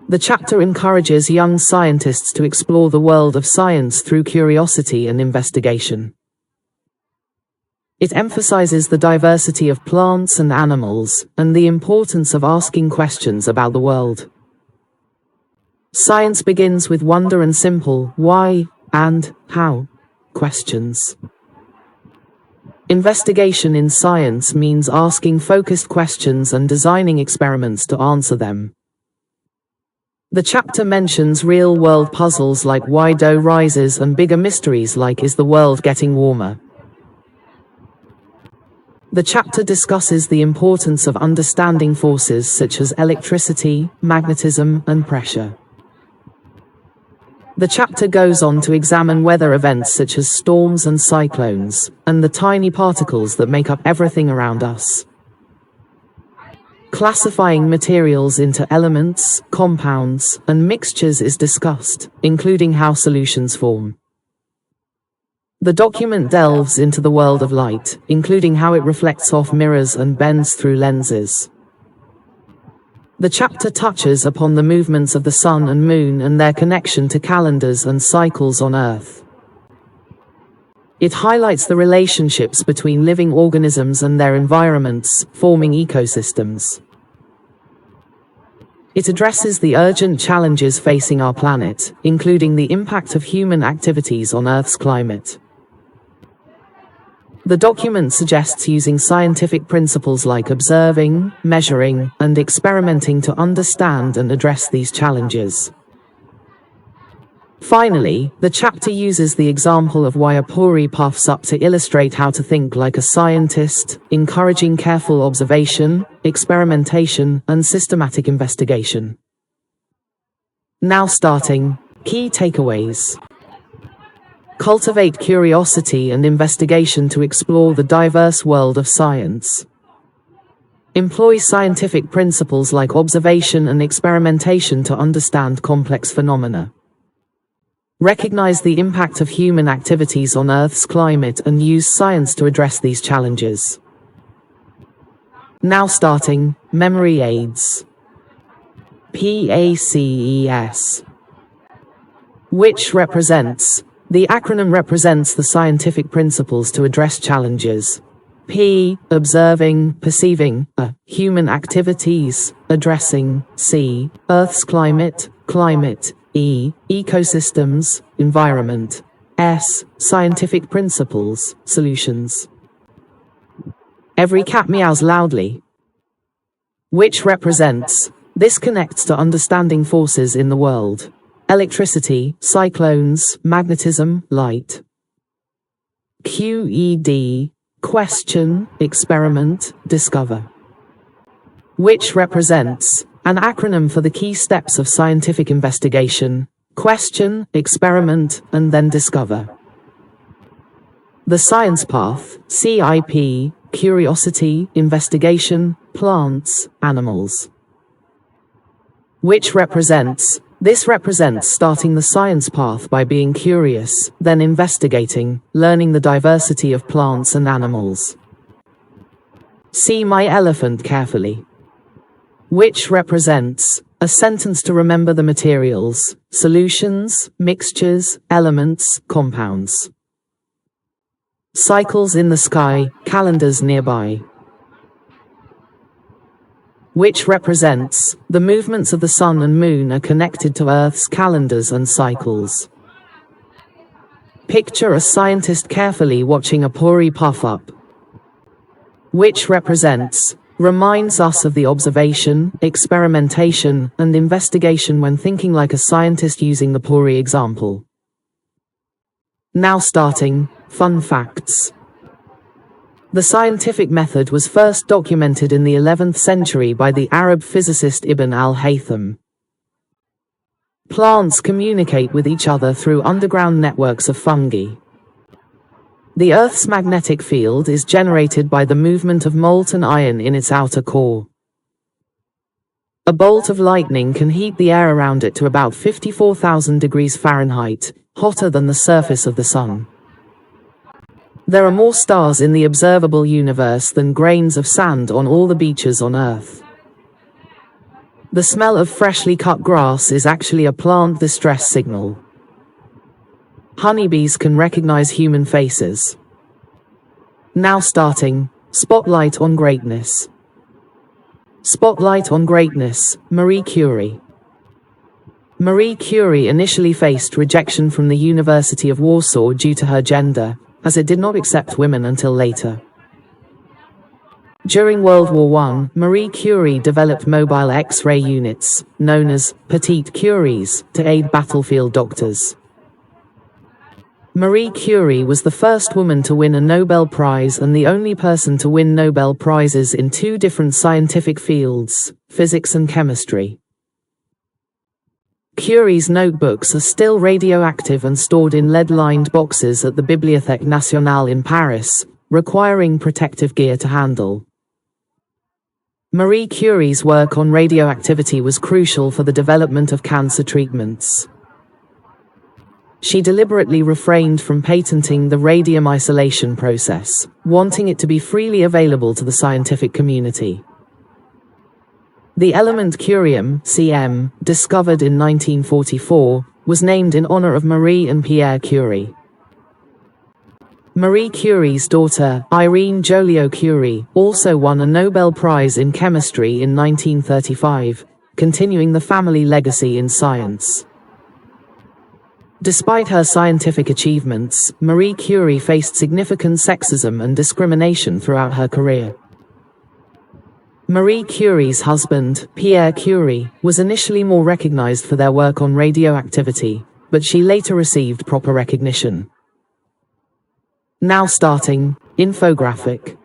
The chapter encourages young scientists to explore the world of science through curiosity and investigation. It emphasizes the diversity of plants and animals, and the importance of asking questions about the world. Science begins with wonder and simple why and how questions. Investigation in science means asking focused questions and designing experiments to answer them. The chapter mentions real-world puzzles like why dough rises and bigger mysteries like is the world getting warmer. The chapter discusses the importance of understanding forces such as electricity, magnetism, and pressure. The chapter goes on to examine weather events such as storms and cyclones, and the tiny particles that make up everything around us. Classifying materials into elements, compounds, and mixtures is discussed, including how solutions form. The document delves into the world of light, including how it reflects off mirrors and bends through lenses. The chapter touches upon the movements of the sun and moon and their connection to calendars and cycles on Earth. It highlights the relationships between living organisms and their environments, forming ecosystems. It addresses the urgent challenges facing our planet, including the impact of human activities on Earth's climate. The document suggests using scientific principles like observing, measuring, and experimenting to understand and address these challenges. Finally, the chapter uses the example of why a pori puffs up to illustrate how to think like a scientist, encouraging careful observation, experimentation, and systematic investigation. Now starting, key takeaways. Cultivate curiosity and investigation to explore the diverse world of science. Employ scientific principles like observation and experimentation to understand complex phenomena. Recognize the impact of human activities on Earth's climate and use science to address these challenges. Now starting, memory aids. PACES. Which represents. The acronym represents the scientific principles to address challenges. P, observing, perceiving, human activities, addressing, C, Earth's climate, E, ecosystems, environment, S, scientific principles, solutions. Every cat meows loudly. Which represents. This connects to understanding forces in the world. Electricity, cyclones, magnetism, light. QED, question, experiment, discover. Which represents. An acronym for the key steps of scientific investigation: question, experiment, and then discover. The science path, CIP, curiosity, investigation, plants, animals. Which represents. This represents starting the science path by being curious, then investigating, learning the diversity of plants and animals. See my elephant carefully. Which represents. A sentence to remember the materials, solutions, mixtures, elements, compounds. Cycles in the sky, calendars nearby. Which represents. The movements of the sun and moon are connected to Earth's calendars and cycles. Picture a scientist carefully watching a pori puff up. Which represents. Reminds us of the observation, experimentation, and investigation when thinking like a scientist using the pori example. Now starting, fun facts. The scientific method was first documented in the 11th century by the Arab physicist Ibn al-Haytham. Plants communicate with each other through underground networks of fungi. The Earth's magnetic field is generated by the movement of molten iron in its outer core. A bolt of lightning can heat the air around it to about 54,000 degrees Fahrenheit, hotter than the surface of the sun. There are more stars in the observable universe than grains of sand on all the beaches on Earth. The smell of freshly cut grass is actually a plant distress signal. Honeybees can recognize human faces. Now starting, Spotlight on Greatness. Spotlight on Greatness, Marie Curie. Marie Curie initially faced rejection from the University of Warsaw due to her gender, as it did not accept women until later. During World War I, Marie Curie developed mobile X-ray units, known as petite curies, to aid battlefield doctors. Marie Curie was the first woman to win a Nobel Prize and the only person to win Nobel Prizes in two different scientific fields, physics and chemistry. Curie's notebooks are still radioactive and stored in lead-lined boxes at the Bibliothèque Nationale in Paris, requiring protective gear to handle. Marie Curie's work on radioactivity was crucial for the development of cancer treatments. She deliberately refrained from patenting the radium isolation process, wanting it to be freely available to the scientific community. The element curium, Cm, discovered in 1944, was named in honor of Marie and Pierre Curie. Marie Curie's daughter, Irene Joliot-Curie, also won a Nobel Prize in Chemistry in 1935, continuing the family legacy in science. Despite her scientific achievements, Marie Curie faced significant sexism and discrimination throughout her career. Marie Curie's husband, Pierre Curie, was initially more recognized for their work on radioactivity, but she later received proper recognition. Now starting, infographic.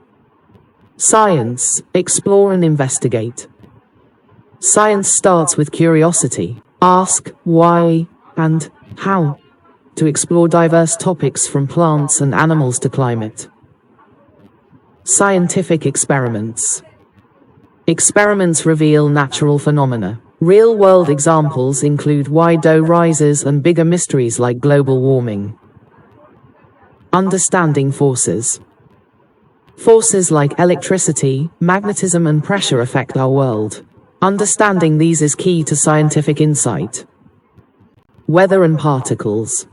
Science, explore and investigate. Science starts with curiosity. Ask why and how to explore diverse topics from plants and animals to climate. Scientific experiments. Experiments reveal natural phenomena. Real-world examples include why dough rises and bigger mysteries like global warming. Understanding forces. Forces like electricity, magnetism, and pressure affect our world. Understanding these is key to scientific insight. Weather and particles.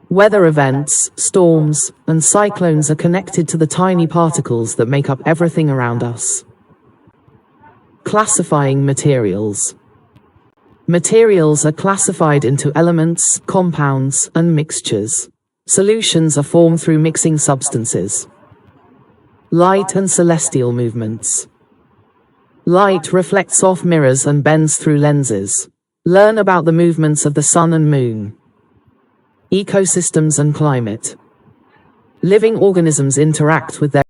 Weather events, storms, and cyclones are connected to the tiny particles that make up everything around us. Classifying materials. Materials are classified into elements, compounds, and mixtures. Solutions are formed through mixing substances. Light and celestial movements. Light reflects off mirrors and bends through lenses. Learn about the movements of the sun and moon. Ecosystems and climate. Living organisms interact with their